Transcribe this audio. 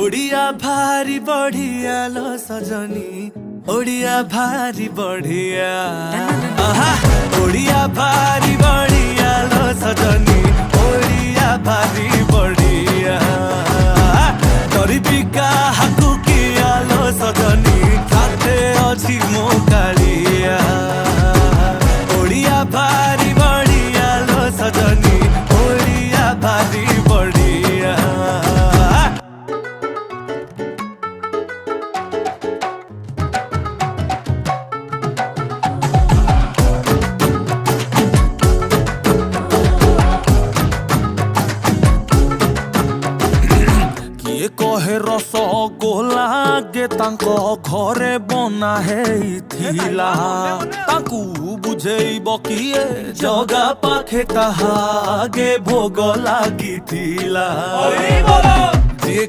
ओडिया भारी बढ़िया लो सजनी ओडिया भारी बढ़िया ओडिया भारी बढ़िया लो सजनी ओडिया भारी बढ़िया तोरी बिका हाकु किया लो सजनी खाते अछि मो कालिया ओडिया भारी बढ़िया लो सजनी ओडिया भारी बढ़िया किए कहे रस गोला गे तांको घरे बना हेइथिला तांकु बुझेइब किए जगा पाखे ताहा गे भोग लागिथिला जे